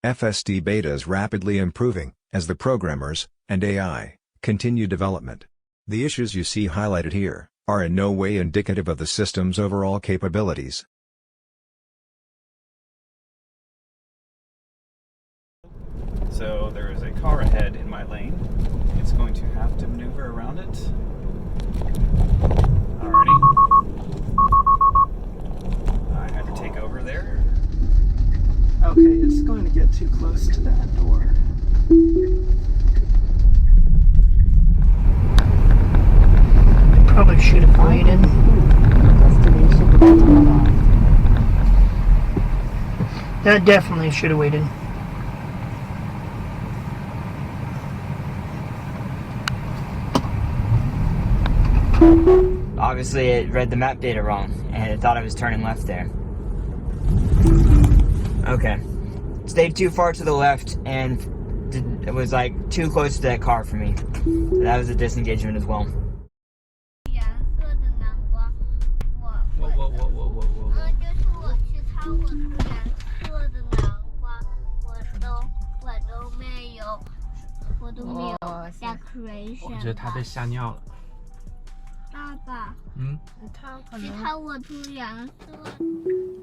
FSD Beta is rapidly improving, as the programmers, and AI, continue development. The issues you see highlighted here, are in no way indicative of the system's overall capabilities. So there is a car ahead in my lane. It's going to have to maneuver around it. Alrighty. I had to take over there. Okay, it's going to get too close to that door. Probably should have waited. That definitely should have waited. Obviously it read the map data wrong and it thought I was turning left there. Okay. Stayed too far to the left and it was like too close to that car for me. So that was a disengagement as well.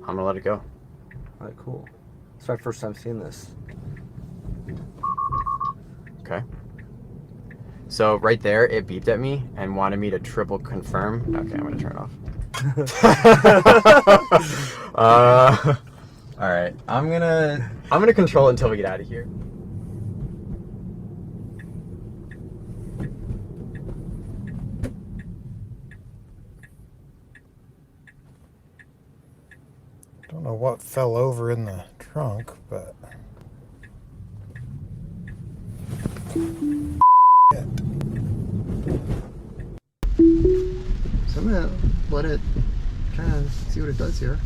I'm gonna let it go. Alright, cool. It's my first time seeing this. Okay. So right there, it beeped at me and wanted me to triple confirm. Okay, I'm gonna turn it off. Alright, I'm gonna control it until we get out of here. Don't know what fell over in the trunk, but So I'm gonna let it kind of see what it does here.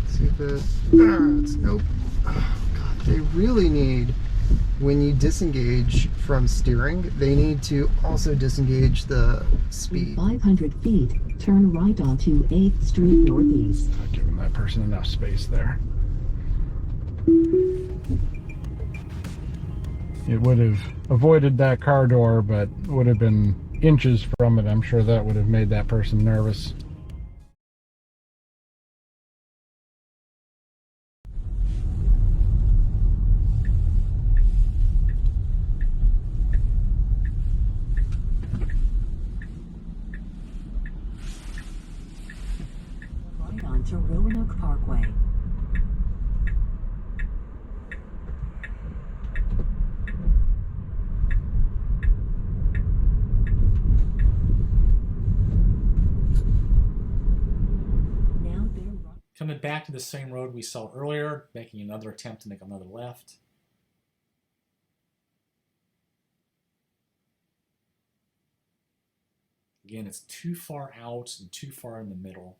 See if it's nope. Oh god, they really need, when you disengage from steering, they need to also disengage the speed. 500 feet, turn right onto 8th Street Northeast. not giving that person enough space there. It would have avoided that car door, but would have been inches from it. I'm sure that would have made that person nervous. Right onto Roanoke Parkway. Coming back to the same road we saw earlier, making another attempt to make another left. Again, it's too far out and too far in the middle.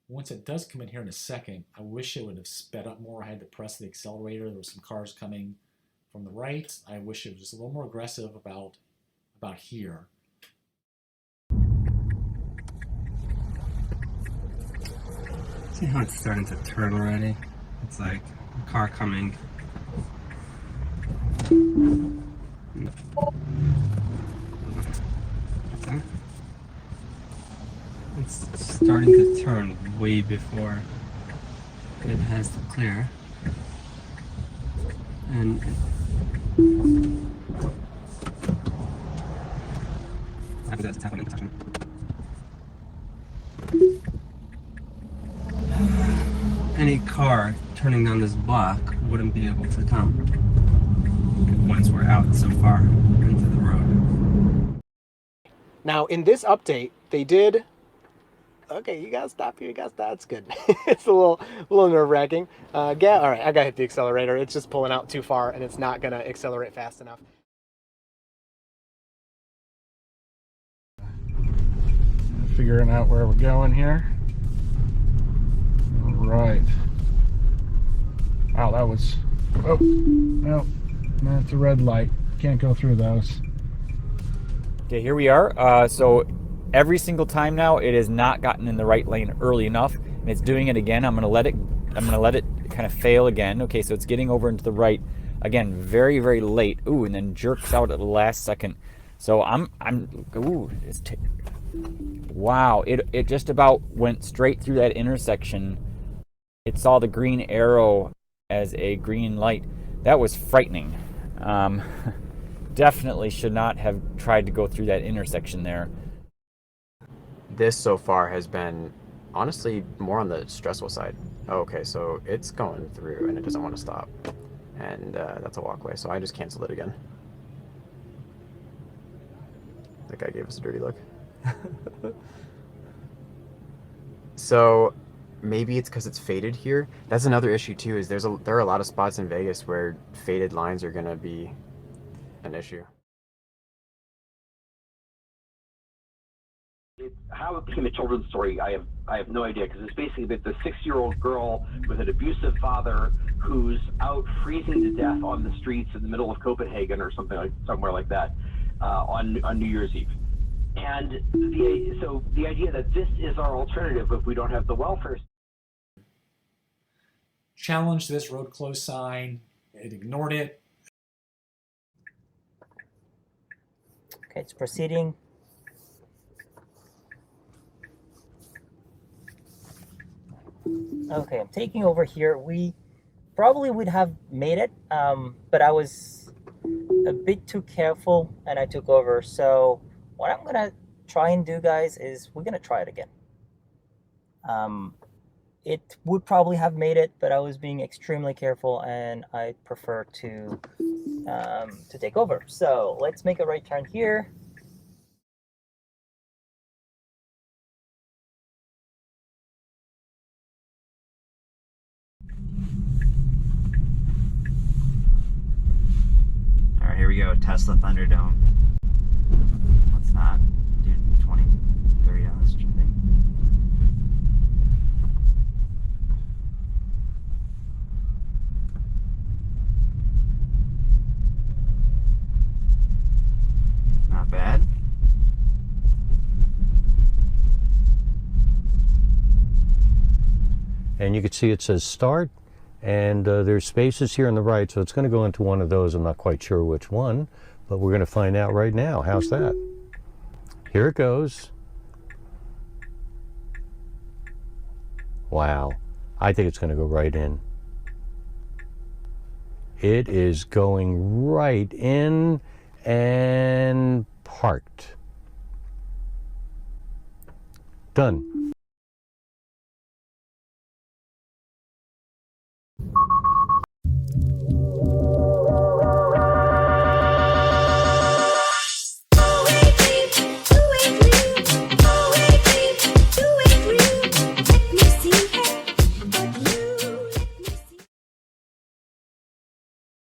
Once it does come in here in a second, I wish it would have sped up more. I had to press the accelerator. There were some cars coming from the right. I wish it was just a little more aggressive about here. See how it's starting to turn already? It's like a car coming. It's starting to turn way before it has to clear. And that's happening. Any car turning down this block wouldn't be able to come once we're out so far into the road. Now in this update, they did. Okay, you gotta stop here. You gotta stop. That's good. It's a little nerve-wracking. All right, I gotta hit the accelerator. It's just pulling out too far, and it's not gonna accelerate fast enough. Figuring out where we're going here. All right. Wow, that was. Oh, no, that's a red light. Can't go through those. Okay, here we are. So every single time now it has not gotten in the right lane early enough, and it's doing it again. I'm gonna let it kind of fail again. Okay, so it's getting over into the right again, very, very late. Ooh, and then jerks out at the last second. So wow, it just about went straight through that intersection. It saw the green arrow as a green light. That was frightening. Definitely should not have tried to go through that intersection there. This so far has been honestly more on the stressful side. Okay, so it's going through and it doesn't want to stop. And that's a walkway, so I just canceled it again. That guy gave us a dirty look. So maybe it's because it's faded here. That's another issue too, is there are a lot of spots in Vegas where faded lines are going to be an issue. How it became a children's story, I have no idea, because it's basically about the 6-year-old girl with an abusive father who's out freezing to death on the streets in the middle of Copenhagen or somewhere like that on New Year's Eve. And so the idea that this is our alternative if we don't have the welfare. Challenged this road closed sign. It ignored it. Okay, it's proceeding. Okay, I'm taking over here. We probably would have made it, but I was a bit too careful and I took over. So what I'm gonna try and do, guys, is we're gonna try it again. It would probably have made it, but I was being extremely careful and I prefer to take over. So let's make a right turn here. All right, here we go. Tesla Thunderdome. What's that? Dude, $20, $30 shipping. Not bad. And you can see it says start, and there's spaces here on the right, so it's going to go into one of those. I'm not quite sure which one, but we're going to find out right now. How's that? Here it goes. Wow. I think it's going to go right in. It is going right in and parked. Done.